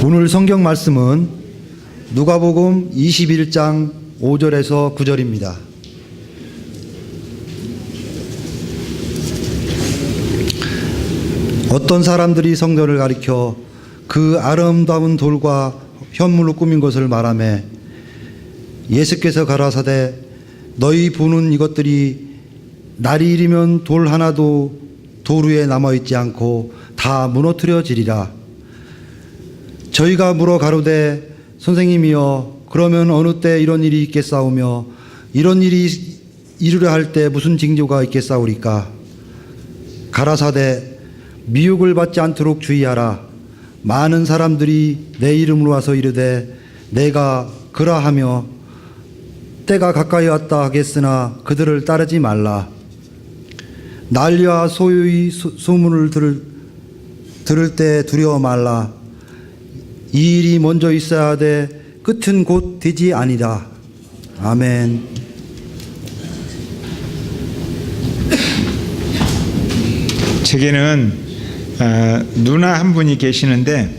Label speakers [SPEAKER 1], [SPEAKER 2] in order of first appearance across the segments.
[SPEAKER 1] 오늘 성경 말씀은 누가복음 21장 5절에서 9절입니다. 어떤 사람들이 성전을 가리켜 그 아름다운 돌과 현물로 꾸민 것을 말하며 예수께서 가라사대 너희 보는 이것들이 날이 이르면 돌 하나도 돌 위에 남아있지 않고 다 무너뜨려지리라. 저희가 물어 가로되 선생님이여 그러면 어느 때 이런 일이 있겠사오며 이런 일이 이루려 할 때 무슨 징조가 있겠사오리까? 가라사대 미혹을 받지 않도록 주의하라. 많은 사람들이 내 이름으로 와서 이르되 내가 그라하며 때가 가까이 왔다 하겠으나 그들을 따르지 말라. 난리와 소유의 소문을 들을 때 두려워 말라. 이 일이 먼저 있어야 돼 끝은 곧 되지 아니라. 아멘.
[SPEAKER 2] 제게는 누나 한 분이 계시는데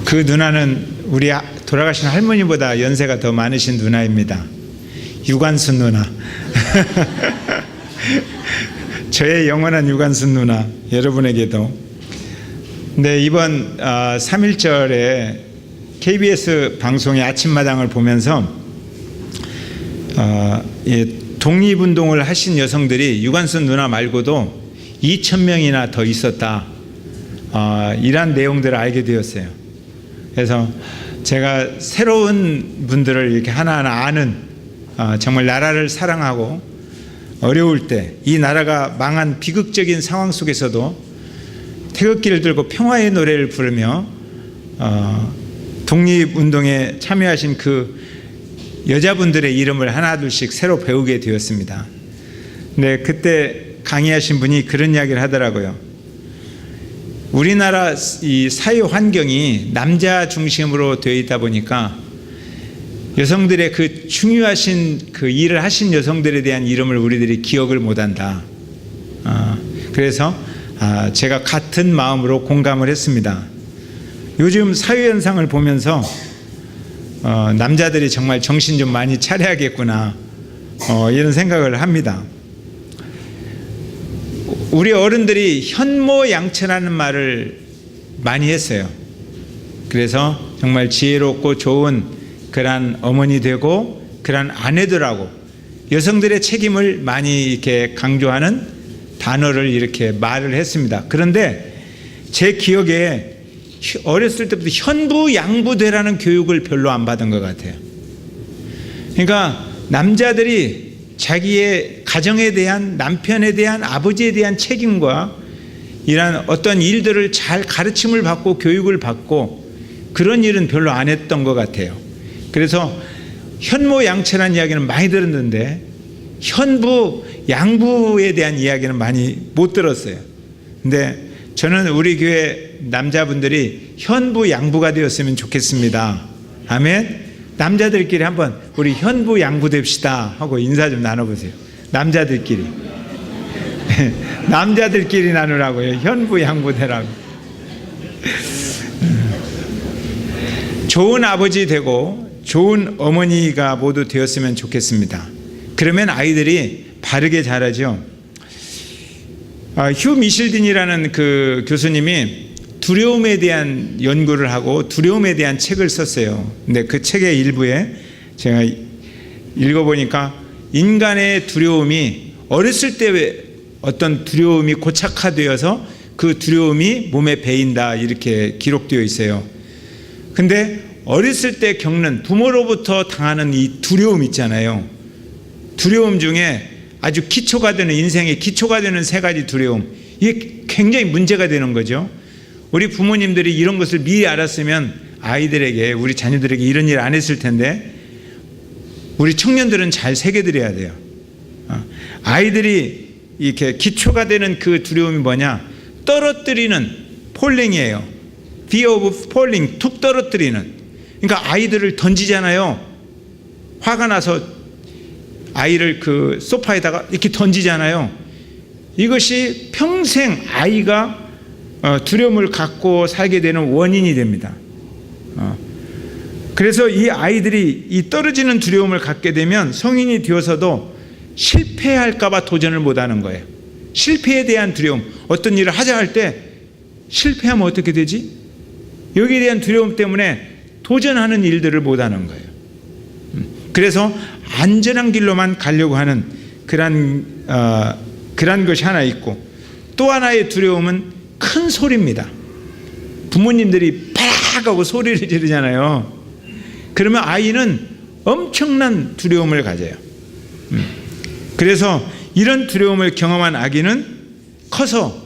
[SPEAKER 2] 그 누나는 우리 돌아가신 할머니보다 연세가 더 많으신 누나입니다. 유관순 누나. 저의 영원한 유관순 누나, 여러분에게도. 네, 이번 3.1절에 KBS 방송의 아침마당을 보면서 독립운동을 하신 여성들이 유관순 누나 말고도 2,000명이나 더 있었다, 이런 내용들을 알게 되었어요. 그래서 제가 새로운 분들을 이렇게 하나하나 아는, 정말 나라를 사랑하고 어려울 때 이 나라가 망한 비극적인 상황 속에서도 태극기를 들고 평화의 노래를 부르며 독립운동에 참여하신 그 여자분들의 이름을 하나둘씩 새로 배우게 되었습니다. 네, 그때 강의하신 분이 그런 이야기를 하더라고요. 우리나라 이 사회 환경이 남자 중심으로 되어 있다 보니까 여성들의 그 중요하신 그 일을 하신 여성들에 대한 이름을 우리들이 기억을 못한다. 그래서 제가 같은 마음으로 공감을 했습니다. 요즘 사회현상을 보면서 남자들이 정말 정신 좀 많이 차려야겠구나, 이런 생각을 합니다. 우리 어른들이 현모양처라는 말을 많이 했어요. 그래서 정말 지혜롭고 좋은 그런 어머니 되고 그런 아내들하고 여성들의 책임을 많이 이렇게 강조하는 단어를 이렇게 말을 했습니다. 그런데 제 기억에 어렸을 때부터 현부양부되라는 교육을 별로 안 받은 것 같아요. 그러니까 남자들이 자기의 가정에 대한, 남편에 대한, 아버지에 대한 책임과 이런 어떤 일들을 잘 가르침을 받고 교육을 받고 그런 일은 별로 안 했던 것 같아요. 그래서 현모양처라는 이야기는 많이 들었는데 현부, 양부에 대한 이야기는 많이 못 들었어요. 근데 저는 우리 교회 남자분들이 현부, 양부가 되었으면 좋겠습니다. 아멘. 남자들끼리 한번 우리 현부, 양부 됩시다 하고 인사 좀 나눠보세요. 남자들끼리. 남자들끼리 나누라고요. 현부, 양부 되라고. 좋은 아버지 되고 좋은 어머니가 모두 되었으면 좋겠습니다. 그러면 아이들이 바르게 자라죠. 휴 미실딘이라는 그 교수님이 두려움에 대한 연구를 하고 두려움에 대한 책을 썼어요. 근데 그 책의 일부에 제가 읽어보니까 인간의 두려움이 어렸을 때 어떤 두려움이 고착화되어서 그 두려움이 몸에 배인다, 이렇게 기록되어 있어요. 근데 어렸을 때 겪는 부모로부터 당하는 이 두려움 있잖아요. 두려움 중에 아주 기초가 되는, 인생의 기초가 되는 세 가지 두려움, 이게 굉장히 문제가 되는 거죠. 우리 부모님들이 이런 것을 미리 알았으면 아이들에게, 우리 자녀들에게 이런 일 안 했을 텐데 우리 청년들은 잘 새겨드려야 돼요. 아이들이 이렇게 기초가 되는 그 두려움이 뭐냐? 떨어뜨리는, 폴링이에요. fear of falling, 툭 떨어뜨리는. 그러니까 아이들을 던지잖아요. 화가 나서 아이를 그 소파에다가 이렇게 던지잖아요. 이것이 평생 아이가 두려움을 갖고 살게 되는 원인이 됩니다. 그래서 이 아이들이 이 떨어지는 두려움을 갖게 되면 성인이 되어서도 실패할까 봐 도전을 못하는 거예요. 실패에 대한 두려움, 어떤 일을 하자 할 때 실패하면 어떻게 되지? 여기에 대한 두려움 때문에 도전하는 일들을 못하는 거예요. 그래서 안전한 길로만 가려고 하는 그런 것이 하나 있고, 또 하나의 두려움은 큰 소리입니다. 부모님들이 팍 하고 소리를 지르잖아요. 그러면 아이는 엄청난 두려움을 가져요. 그래서 이런 두려움을 경험한 아기는 커서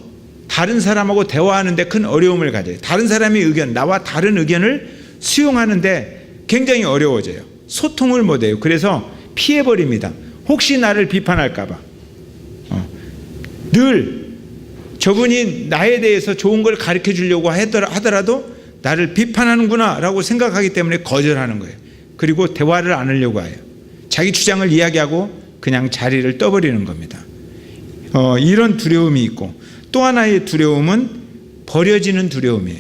[SPEAKER 2] 다른 사람하고 대화하는데 큰 어려움을 가져요. 다른 사람의 의견, 나와 다른 의견을 수용하는데 굉장히 어려워져요. 소통을 못해요. 그래서 피해버립니다. 혹시 나를 비판할까 봐. 늘 저분이 나에 대해서 좋은 걸 가르쳐 주려고 하더라도 나를 비판하는구나 라고 생각하기 때문에 거절하는 거예요. 그리고 대화를 안 하려고 해요. 자기 주장을 이야기하고 그냥 자리를 떠버리는 겁니다. 이런 두려움이 있고, 또 하나의 두려움은 버려지는 두려움이에요.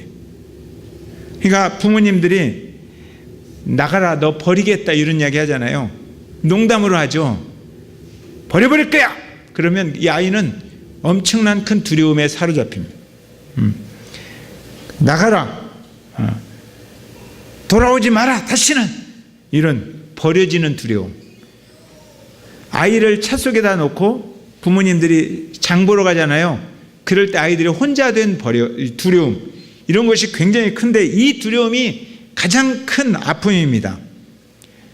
[SPEAKER 2] 그러니까 부모님들이 나가라, 너 버리겠다 이런 이야기 하잖아요. 농담으로 하죠. 버려버릴 거야. 그러면 이 아이는 엄청난 큰 두려움에 사로잡힙니다. 나가라, 돌아오지 마라, 다시는. 이런 버려지는 두려움. 아이를 차 속에다 놓고 부모님들이 장 보러 가잖아요. 그럴 때 아이들이 혼자 된 두려움, 이런 것이 굉장히 큰데 이 두려움이 가장 큰 아픔입니다.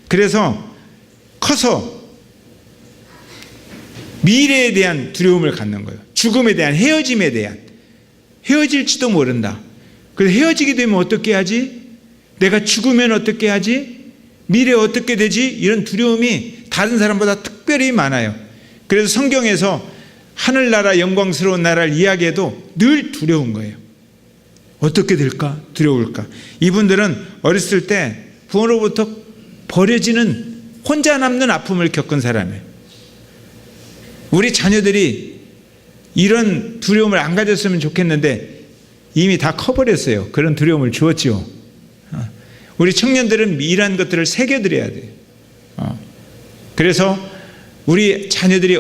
[SPEAKER 2] 그래서 커서 미래에 대한 두려움을 갖는 거예요. 죽음에 대한, 헤어짐에 대한. 헤어질지도 모른다. 그래서 헤어지게 되면 어떻게 하지? 내가 죽으면 어떻게 하지? 미래 어떻게 되지? 이런 두려움이 다른 사람보다 특별히 많아요. 그래서 성경에서 하늘나라, 영광스러운 나라를 이야기해도 늘 두려운 거예요. 어떻게 될까? 두려울까? 이분들은 어렸을 때 부모로부터 버려지는, 혼자 남는 아픔을 겪은 사람이에요. 우리 자녀들이 이런 두려움을 안 가졌으면 좋겠는데 이미 다 커버렸어요. 그런 두려움을 주었죠. 우리 청년들은 이러한 것들을 새겨드려야 돼요. 그래서 우리 자녀들이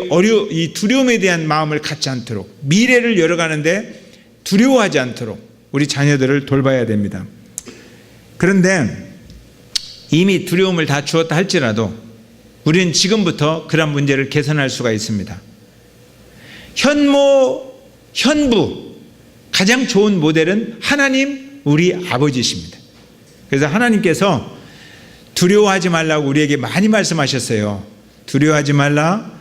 [SPEAKER 2] 이 두려움에 대한 마음을 갖지 않도록, 미래를 열어가는데 두려워하지 않도록 우리 자녀들을 돌봐야 됩니다. 그런데 이미 두려움을 다 주었다 할지라도 우리는 지금부터 그런 문제를 개선할 수가 있습니다. 현부 가장 좋은 모델은 하나님, 우리 아버지십니다. 그래서 하나님께서 두려워하지 말라고 우리에게 많이 말씀하셨어요. 두려워하지 말라,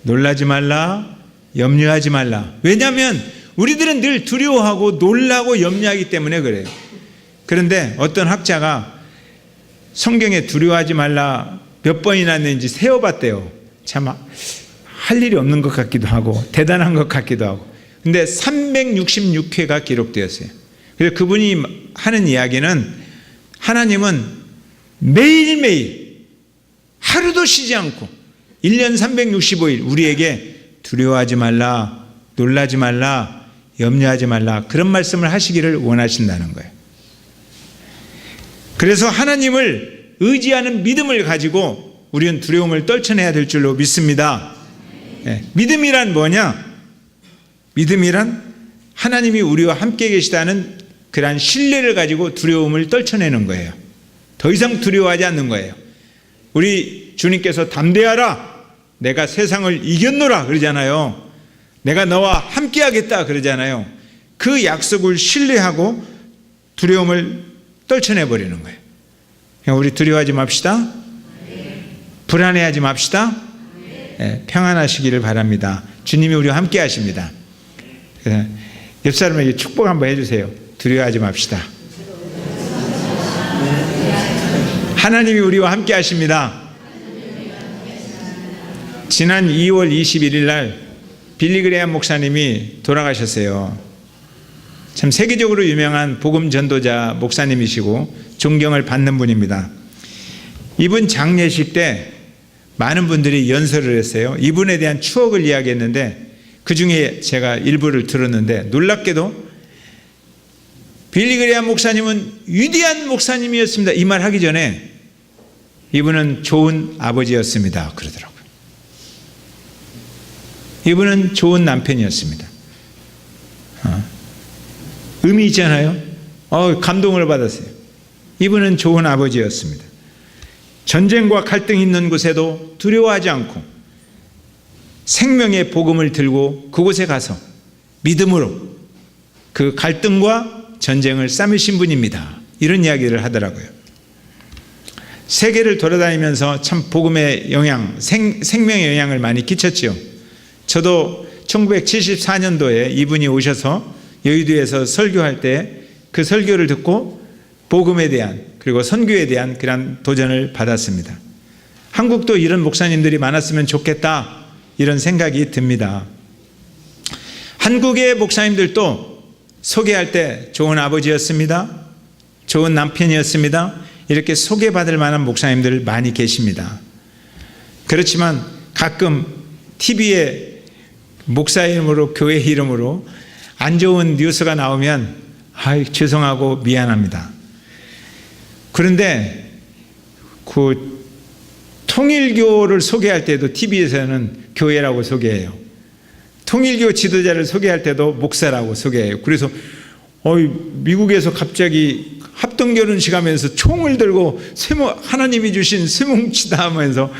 [SPEAKER 2] 놀라지 말라, 염려하지 말라. 왜냐하면 우리들은 늘 두려워하고 놀라고 염려하기 때문에 그래요. 그런데 어떤 학자가 성경에 두려워하지 말라 몇 번이나 있는지 세어봤대요. 참 할 일이 없는 것 같기도 하고 대단한 것 같기도 하고. 근데 366회가 기록되었어요. 그래서 그분이 하는 이야기는 하나님은 매일매일 하루도 쉬지 않고 1년 365일 우리에게 두려워하지 말라, 놀라지 말라, 염려하지 말라, 그런 말씀을 하시기를 원하신다는 거예요. 그래서 하나님을 의지하는 믿음을 가지고 우리는 두려움을 떨쳐내야 될 줄로 믿습니다. 믿음이란 뭐냐? 믿음이란 하나님이 우리와 함께 계시다는 그러한 신뢰를 가지고 두려움을 떨쳐내는 거예요. 더 이상 두려워하지 않는 거예요. 우리 주님께서 담대하라, 내가 세상을 이겼노라 그러잖아요. 내가 너와 함께 하겠다 그러잖아요. 그 약속을 신뢰하고 두려움을 떨쳐내버리는 거예요. 그냥 우리 두려워하지 맙시다. 불안해하지 맙시다. 평안하시기를 바랍니다. 주님이 우리와 함께 하십니다. 옆 사람에게 축복 한번 해주세요. 두려워하지 맙시다. 하나님이 우리와 함께 하십니다. 지난 2월 21일 날 빌리 그레이엄 목사님이 돌아가셨어요. 참 세계적으로 유명한 복음 전도자 목사님이시고 존경을 받는 분입니다. 이분 장례식 때 많은 분들이 연설을 했어요. 이분에 대한 추억을 이야기했는데 그 중에 제가 일부를 들었는데 놀랍게도 빌리그레암 목사님은 위대한 목사님이었습니다. 이 말 하기 전에 이분은 좋은 아버지였습니다. 그러더라고요. 이분은 좋은 남편이었습니다. 의미 있잖아요. 감동을 받았어요. 이분은 좋은 아버지였습니다. 전쟁과 갈등이 있는 곳에도 두려워하지 않고 생명의 복음을 들고 그곳에 가서 믿음으로 그 갈등과 전쟁을 싸매신 분입니다. 이런 이야기를 하더라고요. 세계를 돌아다니면서 참 복음의 영향, 생명의 영향을 많이 끼쳤죠. 저도 1974년도에 이분이 오셔서 여의도에서 설교할 때 그 설교를 듣고 복음에 대한 그리고 선교에 대한 그런 도전을 받았습니다. 한국도 이런 목사님들이 많았으면 좋겠다 이런 생각이 듭니다. 한국의 목사님들도 소개할 때 좋은 아버지였습니다. 좋은 남편이었습니다. 이렇게 소개받을 만한 목사님들 많이 계십니다. 그렇지만 가끔 TV에 목사 이름으로 교회 이름으로 안 좋은 뉴스가 나오면 죄송하고 미안합니다. 그런데 그 통일교를 소개할 때도 TV에서는 교회라고 소개해요. 통일교 지도자를 소개할 때도 목사라고 소개해요. 그래서 미국에서 갑자기 합동결혼식 하면서 총을 들고 하나님이 주신 쇠뭉치다 하면서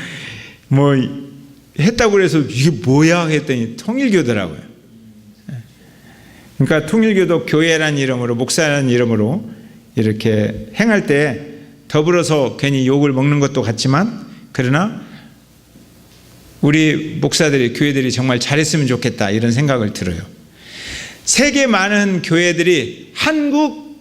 [SPEAKER 2] 뭐 했다고 그래서 이게 뭐야 했더니 통일교더라고요. 그러니까 통일교도 교회란 이름으로 목사라는 이름으로 이렇게 행할 때 더불어서 괜히 욕을 먹는 것도 같지만 그러나 우리 목사들이 교회들이 정말 잘했으면 좋겠다 이런 생각을 들어요. 세계 많은 교회들이 한국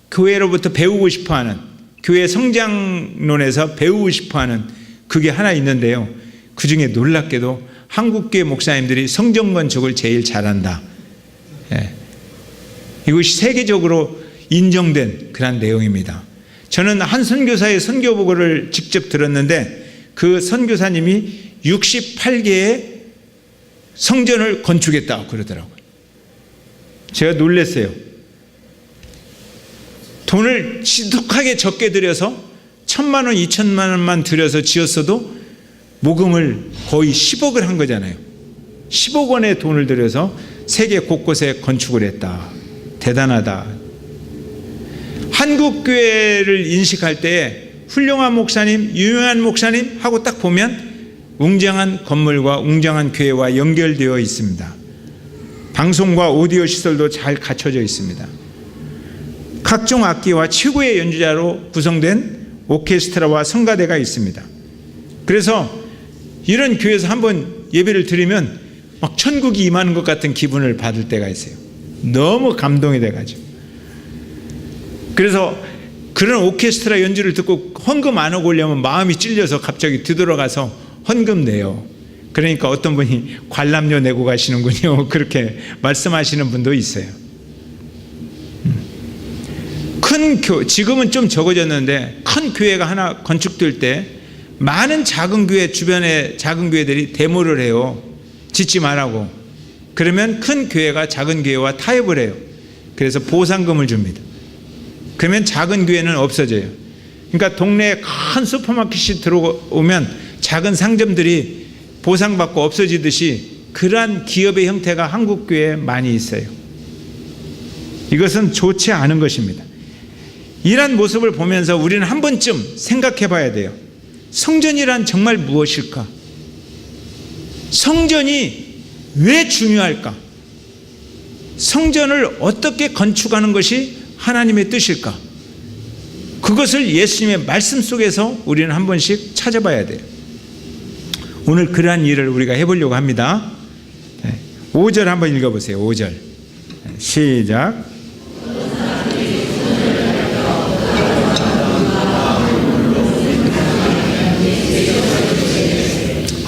[SPEAKER 2] 교회로부터 배우고 싶어하는 교회 성장론에서 배우고 싶어하는 그게 하나 있는데요. 그중에 놀랍게도 한국교회 목사님들이 성전 건축을 제일 잘한다. 이것이 세계적으로 인정된 그런 내용입니다. 저는 한 선교사의 선교 보고를 직접 들었는데 그 선교사님이 68개의 성전을 건축했다고 그러더라고요. 제가 놀랐어요. 돈을 지독하게 적게 들여서 1,000만 원, 2,000만 원만 들여서 지었어도 모금을 거의 10억을 한 거잖아요. 10억 원의 돈을 들여서 세계 곳곳에 건축을 했다. 대단하다. 한국교회를 인식할 때 훌륭한 목사님, 유명한 목사님 하고 딱 보면 웅장한 건물과 웅장한 교회와 연결되어 있습니다. 방송과 오디오 시설도 잘 갖춰져 있습니다. 각종 악기와 최고의 연주자로 구성된 오케스트라와 성가대가 있습니다. 그래서 이런 교회에서 한번 예배를 드리면 막 천국이 임하는 것 같은 기분을 받을 때가 있어요. 너무 감동이 돼가지고. 그래서 그런 오케스트라 연주를 듣고 헌금 안 하고 오려면 마음이 찔려서 갑자기 뒤돌아가서 헌금 내요. 그러니까 어떤 분이 관람료 내고 가시는군요. 그렇게 말씀하시는 분도 있어요. 지금은 좀 적어졌는데 큰 교회가 하나 건축될 때 많은 작은 교회 주변에 작은 교회들이 데모를 해요. 짓지 말라고. 그러면 큰 교회가 작은 교회와 타협을 해요. 그래서 보상금을 줍니다. 그러면 작은 교회는 없어져요. 그러니까 동네에 큰 슈퍼마켓이 들어오면 작은 상점들이 보상받고 없어지듯이 그러한 기업의 형태가 한국 교회에 많이 있어요. 이것은 좋지 않은 것입니다. 이러한 모습을 보면서 우리는 한 번쯤 생각해 봐야 돼요. 성전이란 정말 무엇일까? 성전이 왜 중요할까? 성전을 어떻게 건축하는 것이 하나님의 뜻일까? 그것을 예수님의 말씀 속에서 우리는 한 번씩 찾아봐야 돼요. 오늘 그러한 일을 우리가 해보려고 합니다. 5절 한번 읽어보세요. 5절 시작.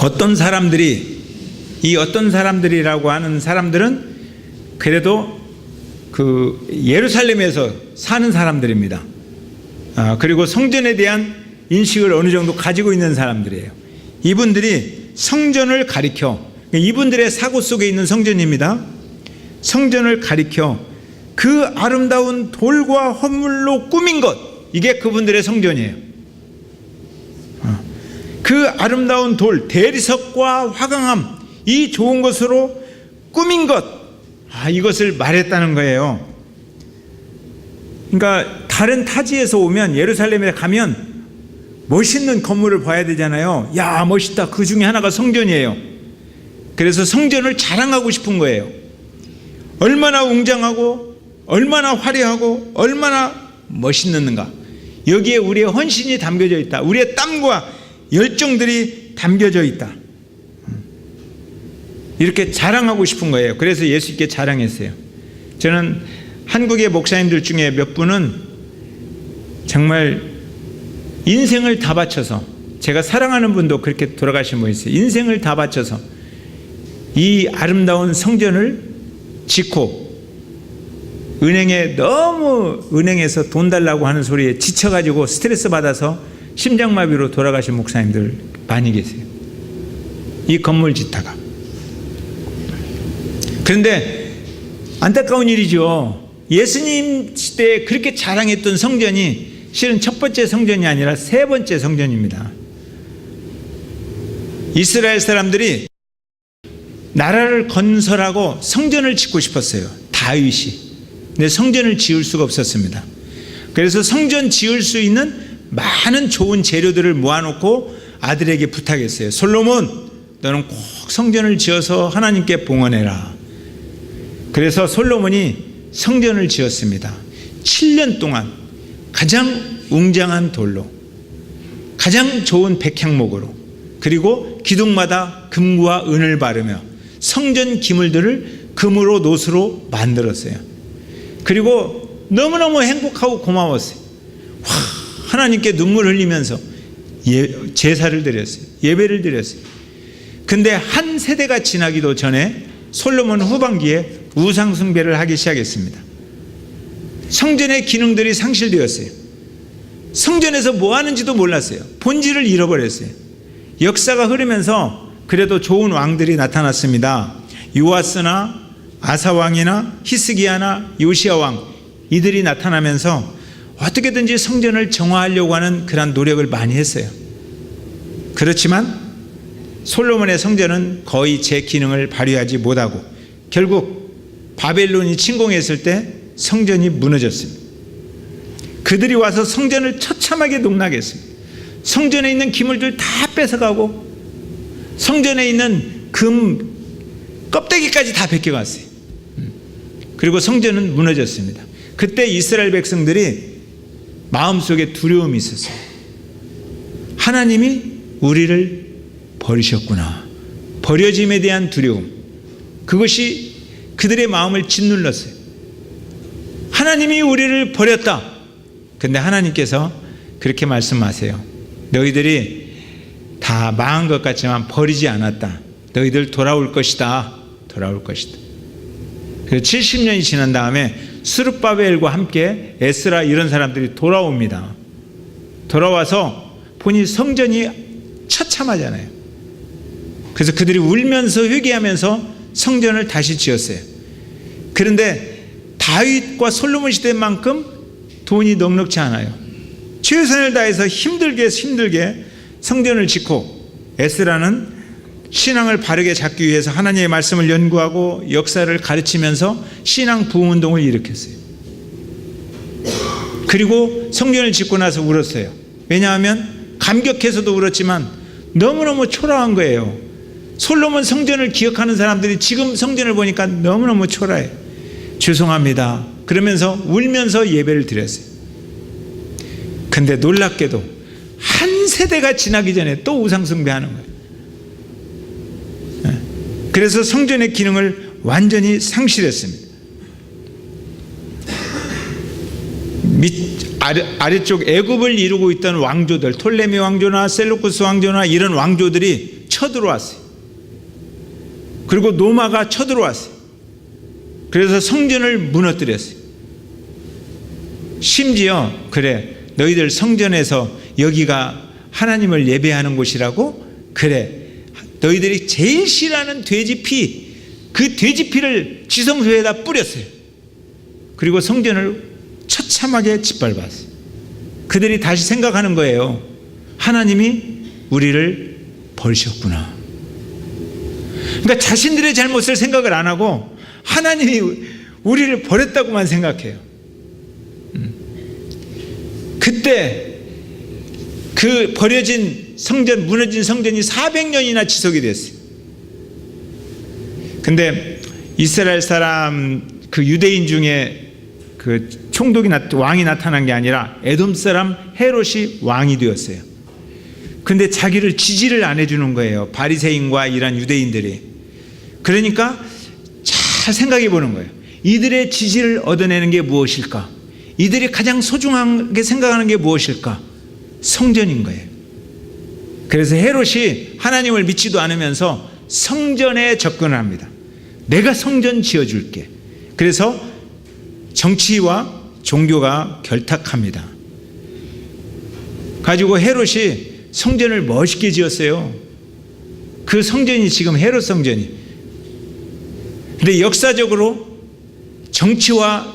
[SPEAKER 2] 어떤 사람들이, 이 어떤 사람들이라고 하는 사람들은 그래도 그 예루살렘에서 사는 사람들입니다. 그리고 성전에 대한 인식을 어느 정도 가지고 있는 사람들이에요. 이분들이 성전을 가리켜, 이분들의 사고 속에 있는 성전입니다. 성전을 가리켜 그 아름다운 돌과 헌물로 꾸민 것, 이게 그분들의 성전이에요. 그 아름다운 돌, 대리석과 화강암, 이 좋은 것으로 꾸민 것, 이것을 말했다는 거예요. 그러니까 다른 타지에서 오면, 예루살렘에 가면 멋있는 건물을 봐야 되잖아요. 야, 멋있다. 그 중에 하나가 성전이에요. 그래서 성전을 자랑하고 싶은 거예요. 얼마나 웅장하고 얼마나 화려하고 얼마나 멋있는가. 여기에 우리의 헌신이 담겨져 있다. 우리의 땀과 열정들이 담겨져 있다. 이렇게 자랑하고 싶은 거예요. 그래서 예수님께 자랑했어요. 저는 한국의 목사님들 중에 몇 분은 정말 인생을 다 바쳐서, 제가 사랑하는 분도 그렇게 돌아가신 분 있어요. 인생을 다 바쳐서 이 아름다운 성전을 짓고, 은행에서 돈 달라고 하는 소리에 지쳐가지고 스트레스 받아서 심장마비로 돌아가신 목사님들 많이 계세요. 이 건물 짓다가. 그런데 안타까운 일이죠. 예수님 시대에 그렇게 자랑했던 성전이 실은 첫 번째 성전이 아니라 세 번째 성전입니다. 이스라엘 사람들이 나라를 건설하고 성전을 짓고 싶었어요. 다윗이. 근데 성전을 지을 수가 없었습니다. 그래서 성전 지을 수 있는 많은 좋은 재료들을 모아놓고 아들에게 부탁했어요. 솔로몬, 너는 꼭 성전을 지어서 하나님께 봉헌해라. 그래서 솔로몬이 성전을 지었습니다. 7년 동안 가장 웅장한 돌로, 가장 좋은 백향목으로, 그리고 기둥마다 금과 은을 바르며 성전 기물들을 금으로 노수로 만들었어요. 그리고 너무너무 행복하고 고마웠어요. 하나님께 눈물 흘리면서 제사를 드렸어요. 예배를 드렸어요. 근데 한 세대가 지나기도 전에 솔로몬 후반기에 우상 숭배를 하기 시작했습니다. 성전의 기능들이 상실되었어요. 성전에서 뭐 하는지도 몰랐어요. 본질을 잃어버렸어요. 역사가 흐르면서 그래도 좋은 왕들이 나타났습니다. 요아스나 아사왕이나 히스기야나 요시야 왕, 이들이 나타나면서 어떻게든지 성전을 정화하려고 하는 그런 노력을 많이 했어요. 그렇지만 솔로몬의 성전은 거의 제 기능을 발휘하지 못하고 결국 바벨론이 침공했을 때 성전이 무너졌습니다. 그들이 와서 성전을 처참하게 농락했습니다. 성전에 있는 기물들 다 뺏어가고 성전에 있는 금 껍데기까지 다 벗겨갔어요. 그리고 성전은 무너졌습니다. 그때 이스라엘 백성들이 마음속에 두려움이 있었어요. 하나님이 우리를 버리셨구나. 버려짐에 대한 두려움, 그것이 그들의 마음을 짓눌렀어요. 하나님이 우리를 버렸다. 근데 하나님께서 그렇게 말씀하세요. 너희들이 다 망한 것 같지만 버리지 않았다. 너희들 돌아올 것이다. 돌아올 것이다. 그래서 70년이 지난 다음에 스룹바벨과 함께 에스라 이런 사람들이 돌아옵니다. 돌아와서 보니 성전이 처참하잖아요. 그래서 그들이 울면서 회개하면서 성전을 다시 지었어요. 그런데 다윗과 솔로몬 시대만큼 돈이 넉넉지 않아요. 최선을 다해서 힘들게 성전을 짓고, 에스라는 신앙을 바르게 잡기 위해서 하나님의 말씀을 연구하고 역사를 가르치면서 신앙 부흥운동을 일으켰어요. 그리고 성전을 짓고 나서 울었어요. 왜냐하면 감격해서도 울었지만 너무너무 초라한 거예요. 솔로몬 성전을 기억하는 사람들이 지금 성전을 보니까 너무너무 초라해. 죄송합니다. 그러면서 울면서 예배를 드렸어요. 근데 놀랍게도 한 세대가 지나기 전에 또 우상숭배하는 거예요. 그래서 성전의 기능을 완전히 상실했습니다. 아래쪽 애굽을 이루고 있던 왕조들, 톨레미 왕조나 셀루쿠스 왕조나 이런 왕조들이 쳐들어왔어요. 그리고 노마가 쳐들어왔어요. 그래서 성전을 무너뜨렸어요. 심지어 그래, 너희들 성전에서 여기가 하나님을 예배하는 곳이라고? 그래, 너희들이 제일 싫어하는 돼지 피, 그 돼지 피를 지성소에다 뿌렸어요. 그리고 성전을 처참하게 짓밟았어요. 그들이 다시 생각하는 거예요. 하나님이 우리를 버리셨구나. 그러니까 자신들의 잘못을 생각을 안 하고 하나님이 우리를 버렸다고만 생각해요. 그때 그 버려진 성전, 무너진 성전이 400년이나 지속이 됐어요. 근데 이스라엘 사람, 그 유대인 중에 그 왕이 나타난 게 아니라 에돔 사람 헤롯이 왕이 되었어요. 근데 자기를 지지를 안 해주는 거예요. 바리새인과 이런 유대인들이. 그러니까 잘 생각해 보는 거예요. 이들의 지지를 얻어내는 게 무엇일까? 이들이 가장 소중하게 생각하는 게 무엇일까? 성전인 거예요. 그래서 헤롯이 하나님을 믿지도 않으면서 성전에 접근을 합니다. 내가 성전 지어줄게. 그래서 정치와 종교가 결탁합니다. 가지고 헤롯이 성전을 멋있게 지었어요. 그 성전이 지금 헤롯 성전이. 근데 역사적으로 정치와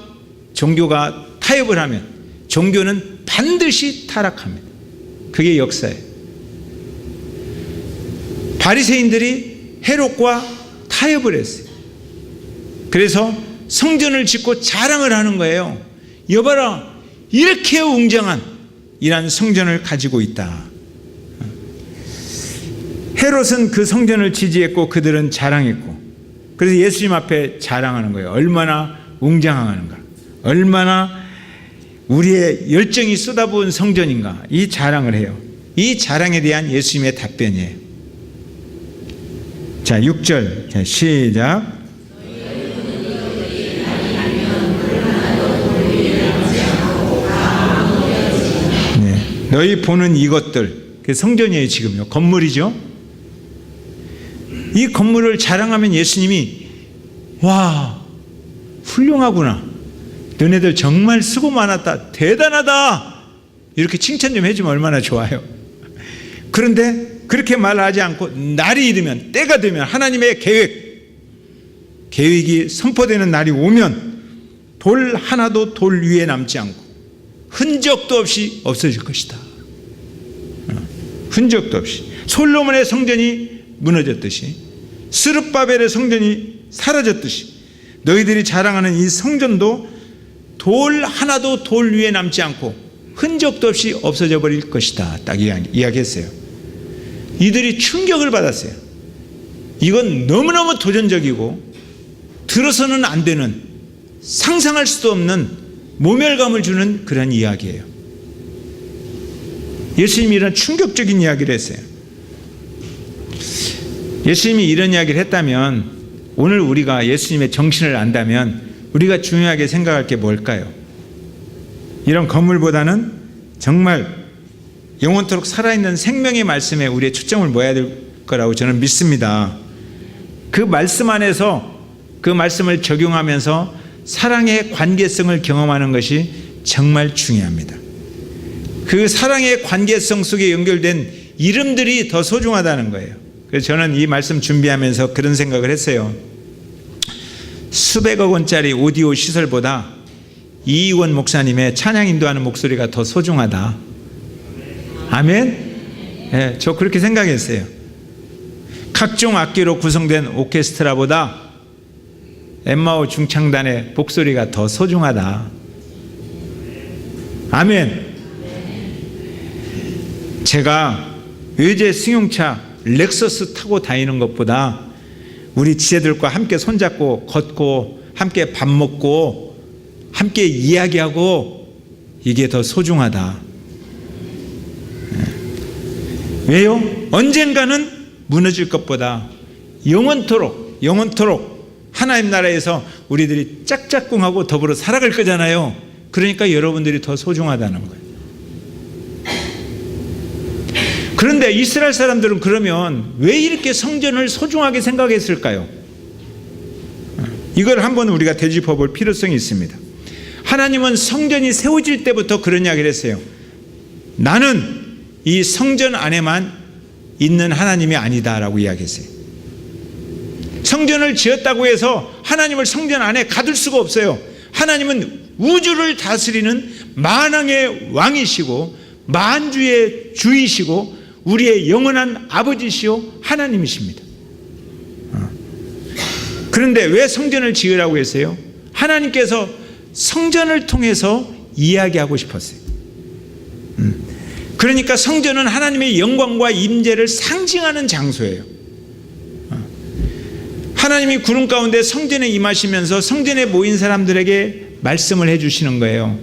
[SPEAKER 2] 종교가 타협을 하면 종교는 반드시 타락합니다. 그게 역사예요. 바리새인들이 헤롯과 타협을 했어요. 그래서 성전을 짓고 자랑을 하는 거예요. 여봐라, 이렇게 웅장한 이런 성전을 가지고 있다. 헤롯은 그 성전을 지지했고 그들은 자랑했고, 그래서 예수님 앞에 자랑하는 거예요. 얼마나 웅장한가, 얼마나 우리의 열정이 쏟아부은 성전인가, 이 자랑을 해요. 이 자랑에 대한 예수님의 답변이에요. 자, 6절. 자, 시작. 네, 너희 보는 이것들, 그 성전이에요. 지금요, 건물이죠. 이 건물을 자랑하면 예수님이 와, 훌륭하구나, 너네들 정말 수고 많았다, 대단하다, 이렇게 칭찬 좀 해주면 얼마나 좋아요. 그런데 그렇게 말하지 않고 날이 이르면, 때가 되면, 하나님의 계획이 선포되는 날이 오면 돌 하나도 돌 위에 남지 않고 흔적도 없이 없어질 것이다. 흔적도 없이. 솔로몬의 성전이 무너졌듯이, 스룹바벨의 성전이 사라졌듯이 너희들이 자랑하는 이 성전도 돌 하나도 돌 위에 남지 않고 흔적도 없이 없어져 버릴 것이다. 딱 이야기했어요. 이들이 충격을 받았어요. 이건 너무너무 도전적이고 들어서는 안 되는, 상상할 수도 없는 모멸감을 주는 그런 이야기예요. 예수님이 이런 충격적인 이야기를 했어요. 예수님이 이런 이야기를 했다면, 오늘 우리가 예수님의 정신을 안다면 우리가 중요하게 생각할 게 뭘까요? 이런 건물보다는 정말 영원토록 살아있는 생명의 말씀에 우리의 초점을 모아야 될 거라고 저는 믿습니다. 그 말씀 안에서 그 말씀을 적용하면서 사랑의 관계성을 경험하는 것이 정말 중요합니다. 그 사랑의 관계성 속에 연결된 이름들이 더 소중하다는 거예요. 그래서 저는 이 말씀 준비하면서 그런 생각을 했어요. 수백억 원짜리 오디오 시설보다 이희원 목사님의 찬양 인도하는 목소리가 더 소중하다. 아멘? 네, 저 그렇게 생각했어요. 각종 악기로 구성된 오케스트라보다 엠마오 중창단의 목소리가 더 소중하다. 아멘. 제가 외제 승용차 렉서스 타고 다니는 것보다 우리 지체들과 함께 손잡고 걷고 함께 밥 먹고 함께 이야기하고, 이게 더 소중하다. 왜요? 언젠가는 무너질 것보다 영원토록 하나님 나라에서 우리들이 짝짝꿍하고 더불어 살아갈 거잖아요. 그러니까 여러분들이 더 소중하다는 거예요. 그런데 이스라엘 사람들은 그러면 왜 이렇게 성전을 소중하게 생각했을까요? 이걸 한번 우리가 되짚어 볼 필요성이 있습니다. 하나님은 성전이 세워질 때부터 그런 이야기를 했어요. 나는 이 성전 안에만 있는 하나님이 아니다라고 이야기했어요. 성전을 지었다고 해서 하나님을 성전 안에 가둘 수가 없어요. 하나님은 우주를 다스리는 만왕의 왕이시고 만주의 주이시고 우리의 영원한 아버지시요 하나님이십니다. 그런데 왜 성전을 지으라고 했어요? 하나님께서 성전을 통해서 이야기하고 싶었어요. 그러니까 성전은 하나님의 영광과 임재를 상징하는 장소예요. 하나님이 구름 가운데 성전에 임하시면서 성전에 모인 사람들에게 말씀을 해주시는 거예요.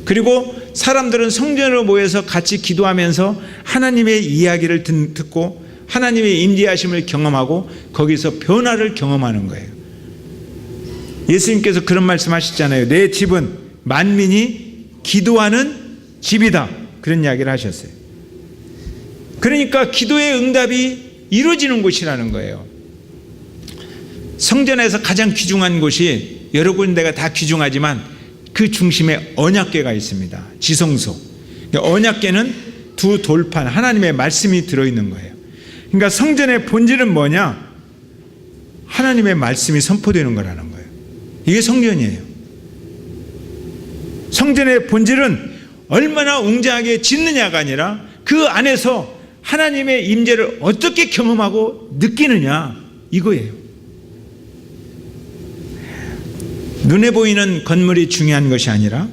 [SPEAKER 2] 그리고 사람들은 성전으로 모여서 같이 기도하면서 하나님의 이야기를 듣고 하나님의 임재하심을 경험하고 거기서 변화를 경험하는 거예요. 예수님께서 그런 말씀하셨잖아요. 내 집은 만민이 기도하는 집이다, 그런 이야기를 하셨어요. 그러니까 기도의 응답이 이루어지는 곳이라는 거예요. 성전에서 가장 귀중한 곳이 여러 군데가 다 귀중하지만 그 중심에 언약궤가 있습니다. 지성소. 언약궤는 두 돌판, 하나님의 말씀이 들어있는 거예요. 그러니까 성전의 본질은 뭐냐? 하나님의 말씀이 선포되는 거라는 거예요. 이게 성전이에요. 성전의 본질은 얼마나 웅장하게 짓느냐가 아니라 그 안에서 하나님의 임재를 어떻게 경험하고 느끼느냐, 이거예요. 눈에 보이는 건물이 중요한 것이 아니라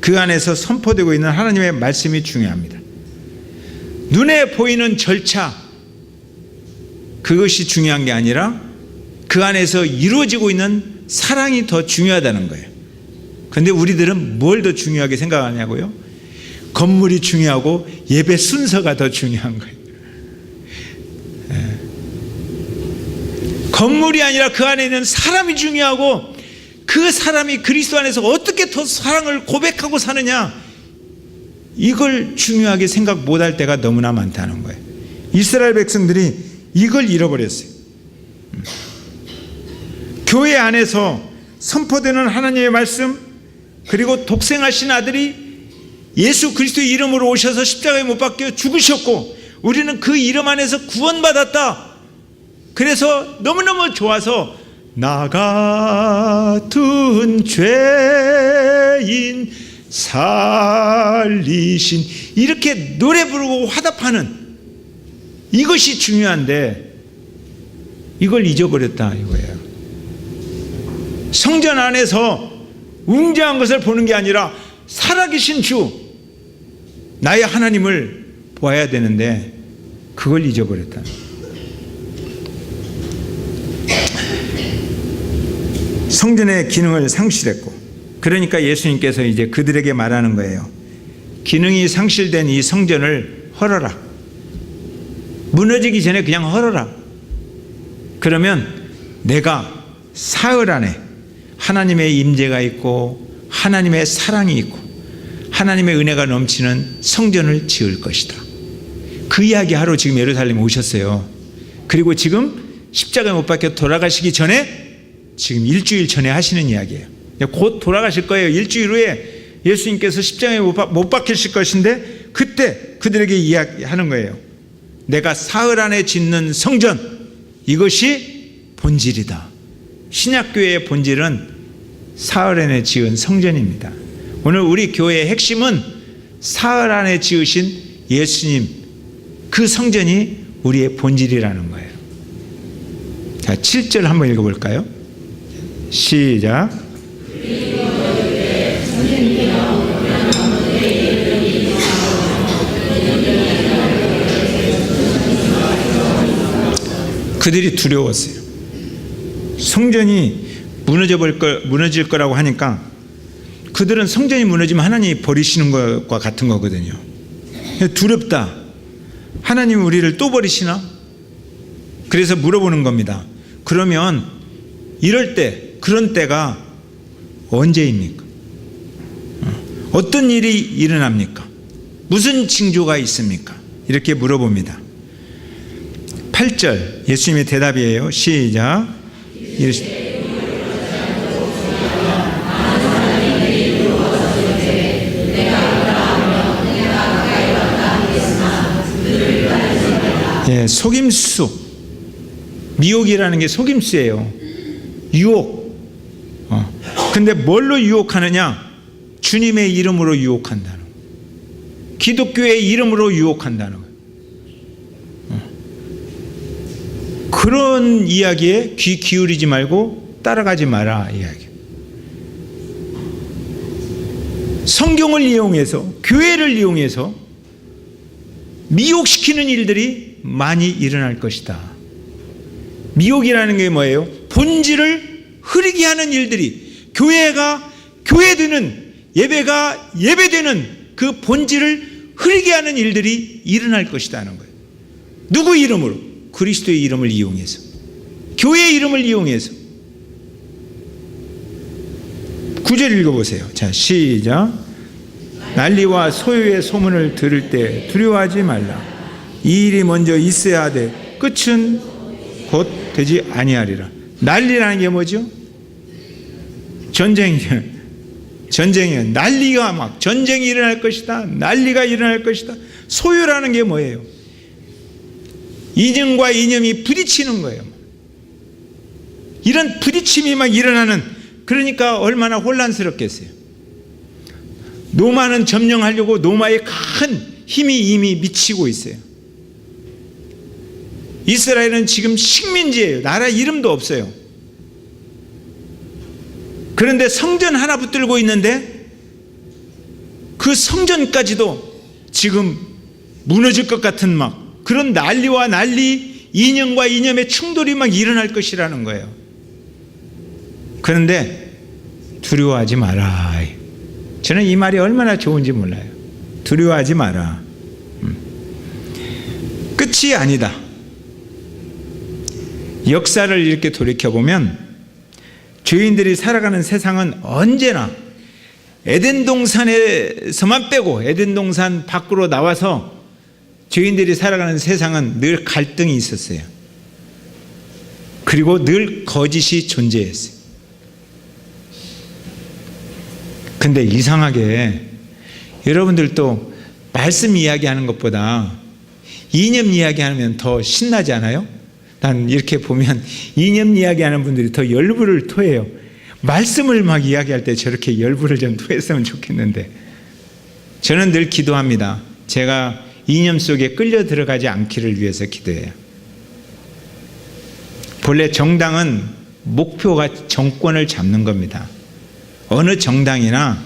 [SPEAKER 2] 그 안에서 선포되고 있는 하나님의 말씀이 중요합니다. 눈에 보이는 절차, 그것이 중요한 게 아니라 그 안에서 이루어지고 있는 사랑이 더 중요하다는 거예요. 그런데 우리들은 뭘 더 중요하게 생각하냐고요? 건물이 중요하고 예배 순서가 더 중요한 거예요. 건물이 아니라 그 안에 있는 사람이 중요하고 그 사람이 그리스도 안에서 어떻게 더 사랑을 고백하고 사느냐, 이걸 중요하게 생각 못할 때가 너무나 많다는 거예요. 이스라엘 백성들이 이걸 잃어버렸어요. 교회 안에서 선포되는 하나님의 말씀, 그리고 독생하신 아들이 예수 그리스도의 이름으로 오셔서 십자가에 못 박혀 죽으셨고 우리는 그 이름 안에서 구원받았다. 그래서 너무너무 좋아서 나 같은 죄인 살리신, 이렇게 노래 부르고 화답하는 이것이 중요한데 이걸 잊어버렸다 이거예요. 성전 안에서 웅장한 것을 보는 게 아니라 살아계신 주, 나의 하나님을 보아야 되는데 그걸 잊어버렸다. 성전의 기능을 상실했고, 그러니까 예수님께서 이제 그들에게 말하는 거예요. 기능이 상실된 이 성전을 헐어라. 무너지기 전에 그냥 헐어라. 그러면 내가 사흘 안에 하나님의 임재가 있고 하나님의 사랑이 있고 하나님의 은혜가 넘치는 성전을 지을 것이다. 그 이야기 하러 지금 예루살렘에 오셨어요. 그리고 지금 십자가에 못 박혀 돌아가시기 전에 지금 일주일 전에 하시는 이야기예요. 곧 돌아가실 거예요. 일주일 후에 예수님께서 십자가에 못 박히실 것인데 그때 그들에게 이야기하는 거예요. 내가 사흘 안에 짓는 성전, 이것이 본질이다. 신약교회의 본질은 사흘 안에 지은 성전입니다. 오늘 우리 교회의 핵심은 사흘 안에 지으신 예수님, 그 성전이 우리의 본질이라는 거예요. 자, 7절 한번 읽어볼까요? 시작. 그들이 두려웠어요. 성전이 무너질 거라고 하니까 그들은 성전이 무너지면 하나님이 버리시는 것과 같은 거거든요. 두렵다. 하나님 우리를 또 버리시나? 그래서 물어보는 겁니다. 그러면 이럴 때, 그런 때가 언제입니까? 어떤 일이 일어납니까? 무슨 징조가 있습니까? 이렇게 물어봅니다. 8절 예수님의 대답이에요. 시작. 예, 속임수, 미혹이라는 게 속임수예요. 유혹. 근데 뭘로 유혹하느냐? 주님의 이름으로 유혹한다는 거예요. 기독교의 이름으로 유혹한다는 거예요. 그런 이야기에 귀 기울이지 말고 따라가지 마라 이야기. 성경을 이용해서, 교회를 이용해서 미혹시키는 일들이 많이 일어날 것이다. 미혹이라는 게 뭐예요? 본질을 흐리게 하는 일들이, 교회가 교회되는, 예배가 예배되는 그 본질을 흐리게 하는 일들이 일어날 것이다는 거예요. 누구 이름으로? 그리스도의 이름을 이용해서, 교회의 이름을 이용해서. 9절 읽어보세요. 자, 시작. 난리와 소요의 소문을 들을 때 두려워하지 말라. 이 일이 먼저 있어야 하되 끝은 곧 되지 아니하리라. 난리라는 게 뭐죠? 전쟁이에요. 난리가 막 전쟁이 일어날 것이다. 난리가 일어날 것이다. 소요라는 게 뭐예요? 이념과 이념이 부딪히는 거예요. 이런 부딪힘이 막 일어나는, 그러니까 얼마나 혼란스럽겠어요. 노마는 점령하려고 노마의 큰 힘이 이미 미치고 있어요. 이스라엘은 지금 식민지예요. 나라 이름도 없어요. 그런데 성전 하나 붙들고 있는데 그 성전까지도 지금 무너질 것 같은 막 그런 난리와 난리, 이념과 이념의 충돌이 막 일어날 것이라는 거예요. 그런데 두려워하지 마라. 저는 이 말이 얼마나 좋은지 몰라요. 두려워하지 마라. 끝이 아니다. 역사를 이렇게 돌이켜보면 죄인들이 살아가는 세상은 언제나 에덴 동산에서만 빼고 에덴 동산 밖으로 나와서 죄인들이 살아가는 세상은 늘 갈등이 있었어요. 그리고 늘 거짓이 존재했어요. 근데 이상하게 여러분들도 말씀 이야기하는 것보다 이념 이야기하면 더 신나지 않아요? 난 이렇게 보면 이념 이야기하는 분들이 더 열불을 토해요. 말씀을 막 이야기할 때 저렇게 열불을 좀 토했으면 좋겠는데, 저는 늘 기도합니다. 제가 이념 속에 끌려 들어가지 않기를 위해서 기도해요. 본래 정당은 목표가 정권을 잡는 겁니다. 어느 정당이나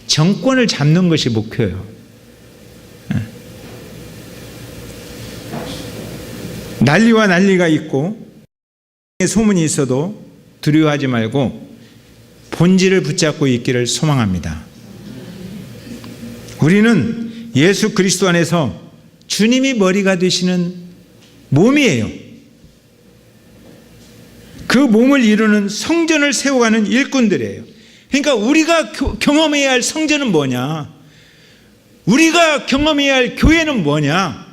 [SPEAKER 2] 정권을 잡는 것이 목표예요. 난리와 난리가 있고 소문이 있어도 두려워하지 말고 본질을 붙잡고 있기를 소망합니다. 우리는 예수 그리스도 안에서 주님이 머리가 되시는 몸이에요. 그 몸을 이루는 성전을 세워가는 일꾼들이에요. 그러니까 우리가 경험해야 할 성전은 뭐냐? 우리가 경험해야 할 교회는 뭐냐?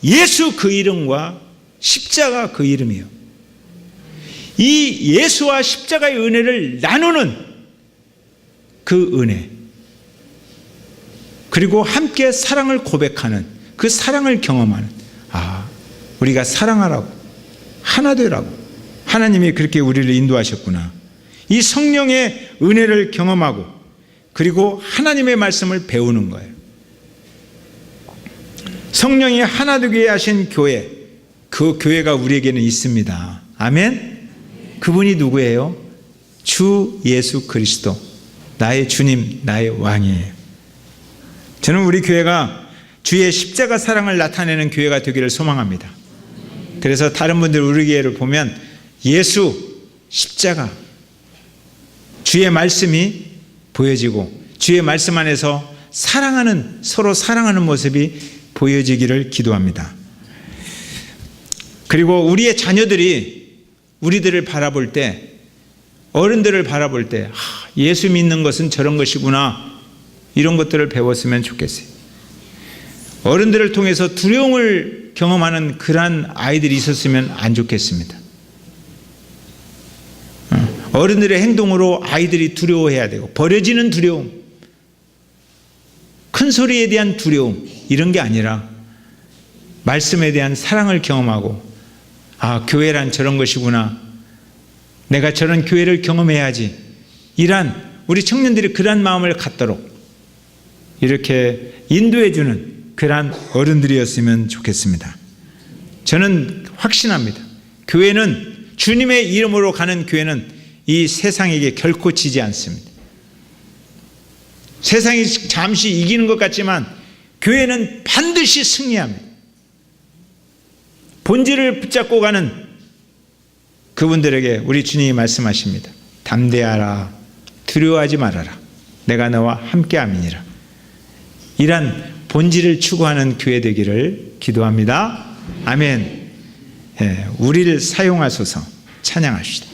[SPEAKER 2] 예수 그 이름과 십자가 그 이름이요. 이 예수와 십자가의 은혜를 나누는 그 은혜, 그리고 함께 사랑을 고백하는 그 사랑을 경험하는, 우리가 사랑하라고, 하나 되라고 하나님이 그렇게 우리를 인도하셨구나. 이 성령의 은혜를 경험하고 그리고 하나님의 말씀을 배우는 거예요. 성령이 하나 되게 하신 교회, 그 교회가 우리에게는 있습니다. 아멘. 그분이 누구예요? 주 예수 그리스도, 나의 주님, 나의 왕이에요. 저는 우리 교회가 주의 십자가 사랑을 나타내는 교회가 되기를 소망합니다. 그래서 다른 분들 우리 교회를 보면 예수, 십자가, 주의 말씀이 보여지고 주의 말씀 안에서 사랑하는, 서로 사랑하는 모습이 보여지기를 기도합니다. 그리고 우리의 자녀들이 우리들을 바라볼 때, 어른들을 바라볼 때 예수 믿는 것은 저런 것이구나, 이런 것들을 배웠으면 좋겠어요. 어른들을 통해서 두려움을 경험하는 그러한 아이들이 있었으면 안 좋겠습니다. 어른들의 행동으로 아이들이 두려워해야 되고, 버려지는 두려움, 큰 소리에 대한 두려움, 이런 게 아니라 말씀에 대한 사랑을 경험하고, 교회란 저런 것이구나, 내가 저런 교회를 경험해야지. 이란 우리 청년들이 그런 마음을 갖도록 이렇게 인도해주는 그런 어른들이었으면 좋겠습니다. 저는 확신합니다. 교회는 주님의 이름으로 가는 교회는 이 세상에게 결코 지지 않습니다. 세상이 잠시 이기는 것 같지만 교회는 반드시 승리합니다. 본질을 붙잡고 가는 그분들에게 우리 주님이 말씀하십니다. 담대하라, 두려워하지 말아라. 내가 너와 함께함이니라. 이란 본질을 추구하는 교회 되기를 기도합니다. 아멘. 우리를 사용하소서. 찬양합시다.